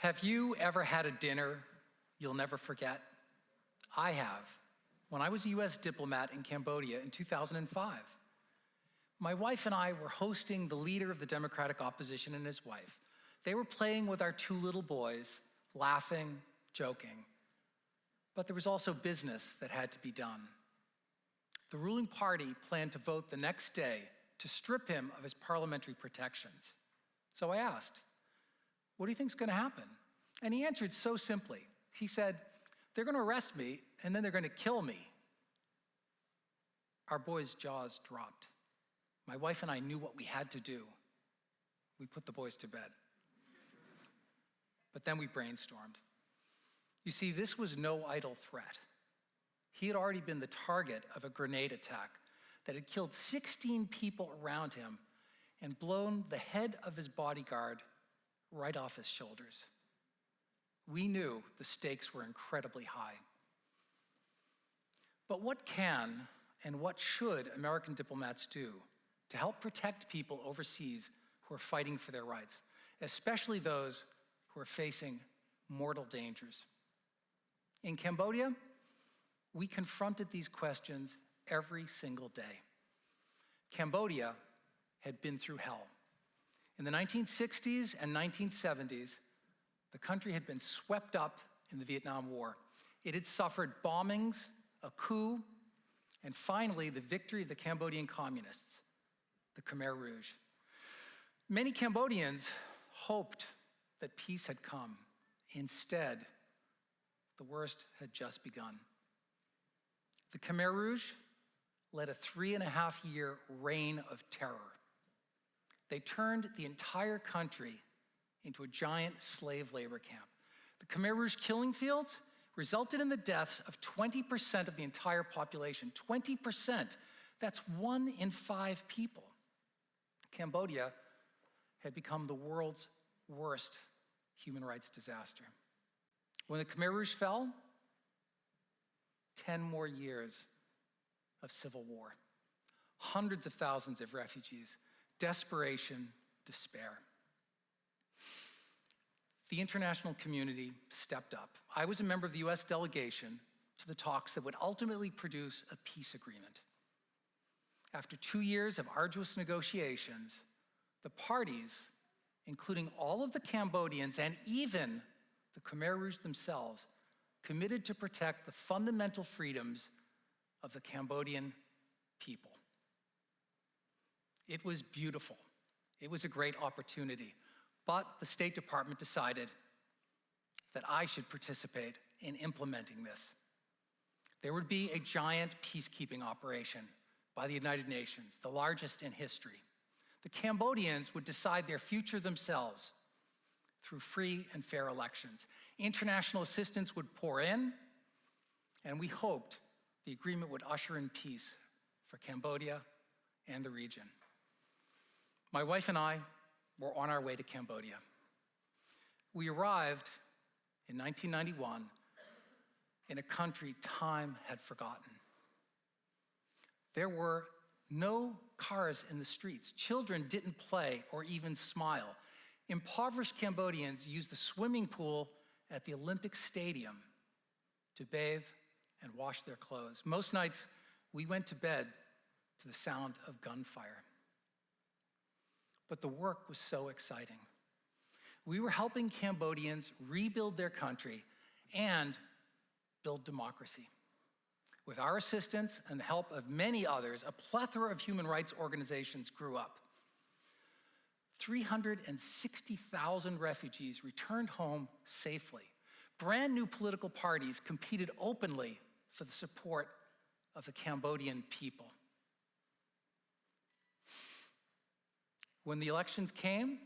Have you ever had a dinner you'll never forget? I have, when I was a US diplomat in Cambodia in 2005. My wife and I were hosting the leader of the Democratic opposition and his wife. They were playing with our two little boys, laughing, joking. But there was also business that had to be done. The ruling party planned to vote the next day to strip him of his parliamentary protections. So I asked, what do you think is going to happen? And he answered so simply. He said, they're going to arrest me and then they're going to kill me. Our boys' jaws dropped. My wife and I knew what we had to do. We put the boys to bed. But then we brainstormed. You see, this was no idle threat. He had already been the target of a grenade attack that had killed 16 people around him and blown the head of his bodyguard right off his shoulders. We knew the stakes were incredibly high. But what can and what should American diplomats do to help protect people overseas who are fighting for their rights, especially those who are facing mortal dangers? In Cambodia, we confronted these questions every single day. Cambodia had been through hell. In the 1960s and 1970s, the country had been swept up in the Vietnam War. It had suffered bombings, a coup, and finally the victory of the Cambodian communists, the Khmer Rouge. Many Cambodians hoped that peace had come. Instead, the worst had just begun. The Khmer Rouge led a 3.5-year reign of terror. They turned the entire country into a giant slave labor camp. The Khmer Rouge killing fields resulted in the deaths of 20% of the entire population. 20%, that's 1 in 5 people. Cambodia had become the world's worst human rights disaster. When the Khmer Rouge fell, 10 more years of civil war, hundreds of thousands of refugees, desperation, despair. The international community stepped up. I was a member of the US delegation to the talks that would ultimately produce a peace agreement. After 2 years of arduous negotiations, the parties, including all of the Cambodians and even the Khmer Rouge themselves, committed to protect the fundamental freedoms of the Cambodian people. It was beautiful. It was a great opportunity. But the State Department decided that I should participate in implementing this. There would be a giant peacekeeping operation by the United Nations, the largest in history. The Cambodians would decide their future themselves through free and fair elections. International assistance would pour in, and we hoped the agreement would usher in peace for Cambodia and the region. My wife and I were on our way to Cambodia. We arrived in 1991 in a country time had forgotten. There were no cars in the streets. Children didn't play or even smile. Impoverished Cambodians used the swimming pool at the Olympic Stadium to bathe and wash their clothes. Most nights, we went to bed to the sound of gunfire. But the work was so exciting. We were helping Cambodians rebuild their country and build democracy. With our assistance and the help of many others, a plethora of human rights organizations grew up. 360,000 refugees returned home safely. Brand new political parties competed openly for the support of the Cambodian people. When the elections came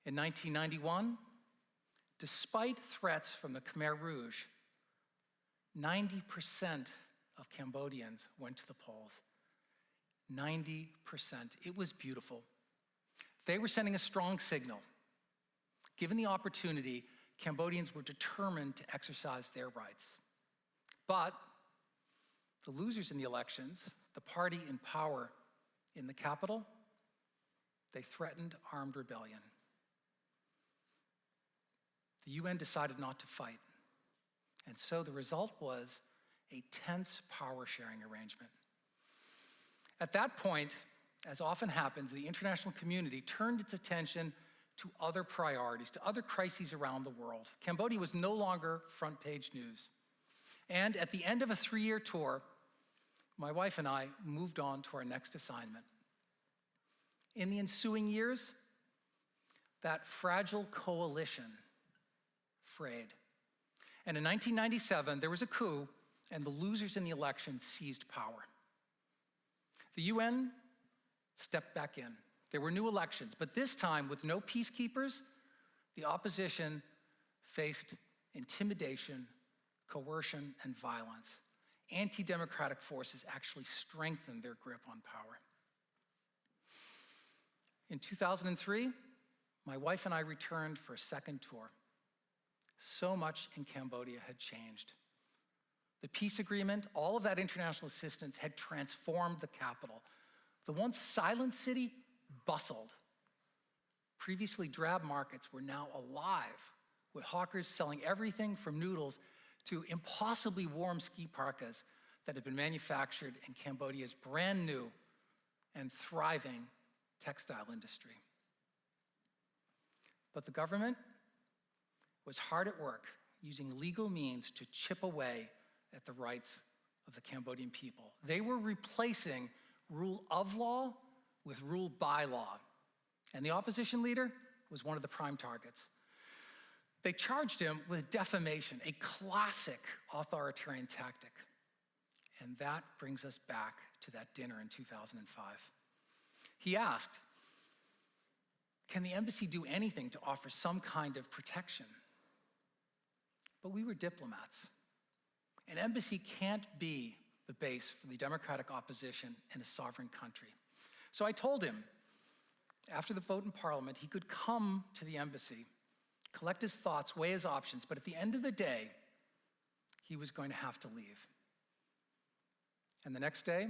in 1991, despite threats from the Khmer Rouge, 90% of Cambodians went to the polls. 90%. It was beautiful. They were sending a strong signal. Given the opportunity, Cambodians were determined to exercise their rights. But the losers in the elections, the party in power in the capital, they threatened armed rebellion. the UN decided not to fight. And so the result was a tense power-sharing arrangement. At that point, as often happens, the international community turned its attention to other priorities, to other crises around the world. Cambodia was no longer front-page news. And at the end of a 3-year tour, my wife and I moved on to our next assignment. In the ensuing years, that fragile coalition frayed. And in 1997, there was a coup, and the losers in the election seized power. The UN stepped back in. There were new elections, but this time, with no peacekeepers, the opposition faced intimidation, coercion, and violence. Anti-democratic forces actually strengthened their grip on power. In 2003, my wife and I returned for a second tour. So much in Cambodia had changed. The peace agreement, all of that international assistance had transformed the capital. The once silent city bustled. Previously drab markets were now alive, with hawkers selling everything from noodles to impossibly warm ski parkas that had been manufactured in Cambodia's brand new and thriving textile industry. But the government was hard at work using legal means to chip away at the rights of the Cambodian people. They were replacing rule of law with rule by law. And the opposition leader was one of the prime targets. They charged him with defamation, a classic authoritarian tactic. And that brings us back to that dinner in 2005. He asked, can the embassy do anything to offer some kind of protection? But we were diplomats. An embassy can't be the base for the democratic opposition in a sovereign country. So I told him, after the vote in Parliament, he could come to the embassy, collect his thoughts, weigh his options, but at the end of the day, he was going to have to leave. And the next day,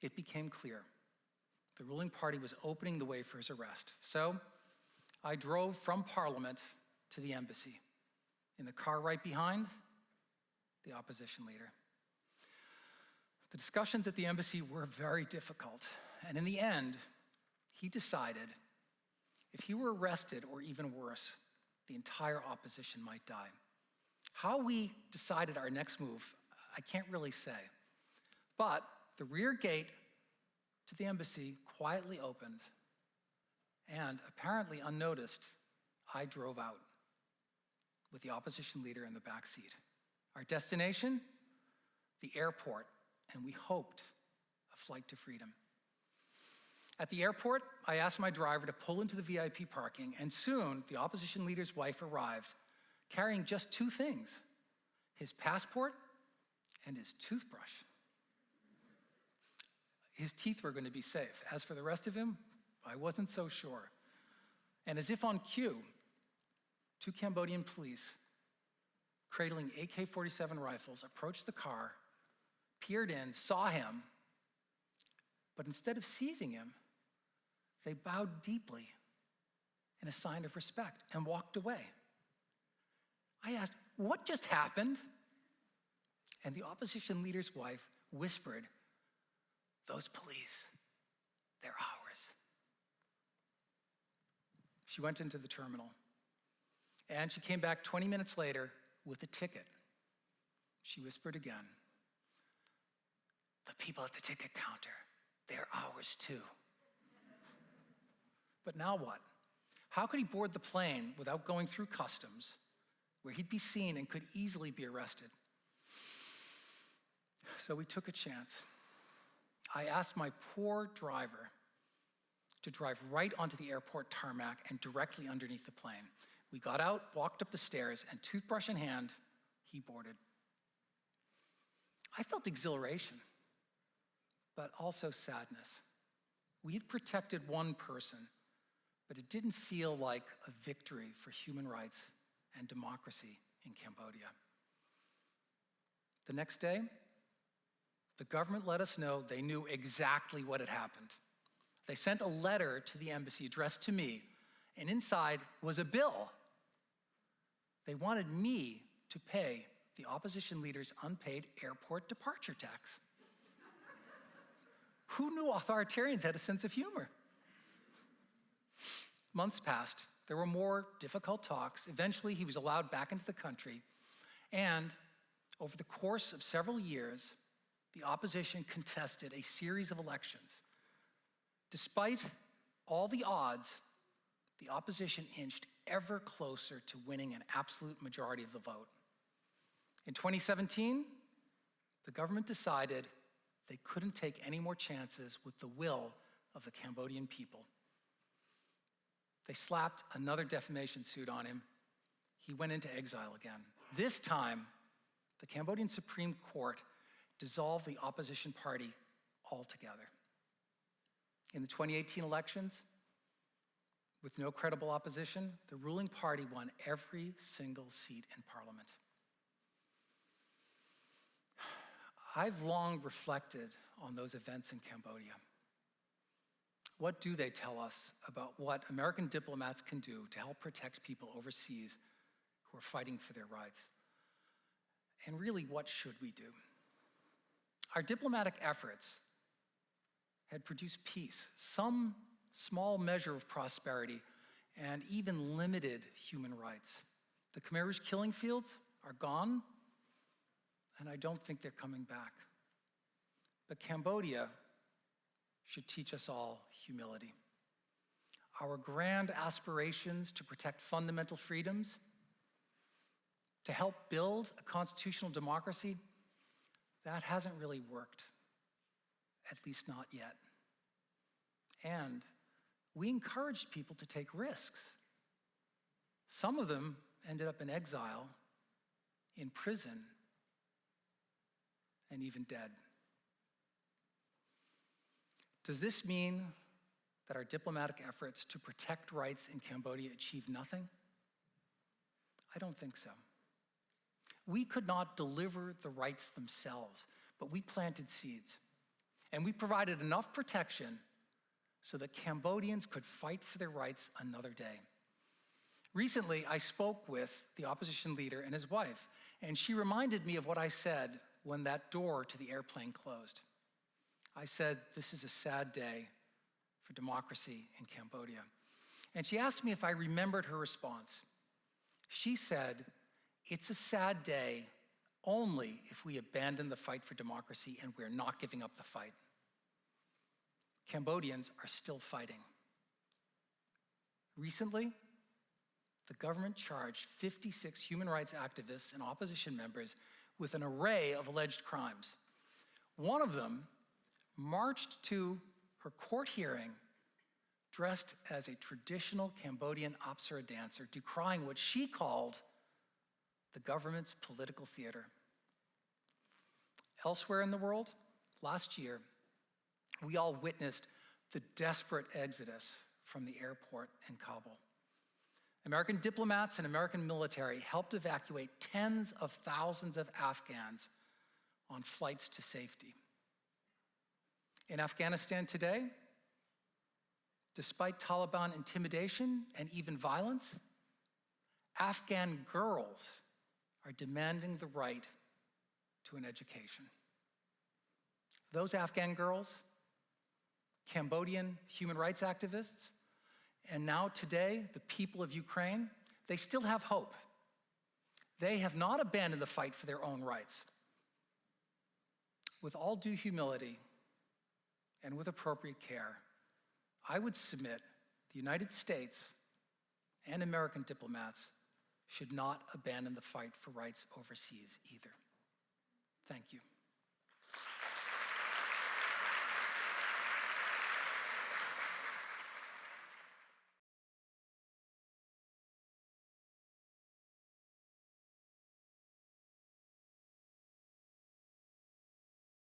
it became clear. The ruling party was opening the way for his arrest. So I drove from Parliament to the embassy. In the car right behind, the opposition leader. The discussions at the embassy were very difficult, and in the end, he decided if he were arrested, or even worse, the entire opposition might die. How we decided our next move, I can't really say. But the rear gate to the embassy quietly opened, and apparently unnoticed, I drove out with the opposition leader in the back seat. Our destination? The airport, and we hoped a flight to freedom. At the airport, I asked my driver to pull into the VIP parking, and soon the opposition leader's wife arrived, carrying just 2 things, his passport and his toothbrush. His teeth were going to be safe. As for the rest of him, I wasn't so sure. And as if on cue, 2 Cambodian police, cradling AK-47 rifles, approached the car, peered in, saw him, but instead of seizing him, they bowed deeply in a sign of respect and walked away. I asked, what just happened? And the opposition leader's wife whispered, those police, they're ours. She went into the terminal, and she came back 20 minutes later with a ticket. She whispered again, the people at the ticket counter, they're ours too. But now what? How could he board the plane without going through customs, where he'd be seen and could easily be arrested? So we took a chance. I asked my poor driver to drive right onto the airport tarmac and directly underneath the plane. We got out, walked up the stairs, and toothbrush in hand, he boarded. I felt exhilaration, but also sadness. We had protected one person, but it didn't feel like a victory for human rights and democracy in Cambodia. The next day, the government let us know they knew exactly what had happened. They sent a letter to the embassy addressed to me, and inside was a bill They wanted me to pay the opposition leader's unpaid airport departure tax. Who knew authoritarians had a sense of humor? Months passed. There were more difficult talks. Eventually, he was allowed back into the country. And over the course of several years, the opposition contested a series of elections. Despite all the odds, the opposition inched ever closer to winning an absolute majority of the vote. In 2017, the government decided they couldn't take any more chances with the will of the Cambodian people. They slapped another defamation suit on him. He went into exile again. This time, the Cambodian Supreme Court dissolved the opposition party altogether. In the 2018 elections, with no credible opposition, the ruling party won every single seat in parliament. I've long reflected on those events in Cambodia. What do they tell us about what American diplomats can do to help protect people overseas who are fighting for their rights? And really, what should we do? Our diplomatic efforts had produced peace, some small measure of prosperity, and even limited human rights. The Khmer Rouge killing fields are gone, and I don't think they're coming back. But Cambodia should teach us all humility. Our grand aspirations to protect fundamental freedoms, to help build a constitutional democracy, that hasn't really worked, at least not yet. And we encouraged people to take risks. Some of them ended up in exile, in prison, and even dead. Does this mean that our diplomatic efforts to protect rights in Cambodia achieved nothing? I don't think so. We could not deliver the rights themselves, but we planted seeds. And we provided enough protection so that Cambodians could fight for their rights another day. Recently, I spoke with the opposition leader and his wife, and she reminded me of what I said when that door to the airplane closed. I said, this is a sad day for democracy in Cambodia. And she asked me if I remembered her response. She said, it's a sad day only if we abandon the fight for democracy and we're not giving up the fight. Cambodians are still fighting. Recently, the government charged 56 human rights activists and opposition members with an array of alleged crimes. One of them marched to her court hearing dressed as a traditional Cambodian apsara dancer, decrying what she called the government's political theater. Elsewhere in the world, last year, we all witnessed the desperate exodus from the airport in Kabul. American diplomats and American military helped evacuate tens of thousands of Afghans on flights to safety. In Afghanistan today, despite Taliban intimidation and even violence, Afghan girls are demanding the right to an education. Those Afghan girls, Cambodian human rights activists, and now today, the people of Ukraine, they still have hope. They have not abandoned the fight for their own rights. With all due humility and with appropriate care, I would submit the United States and American diplomats should not abandon the fight for rights overseas either. Thank you.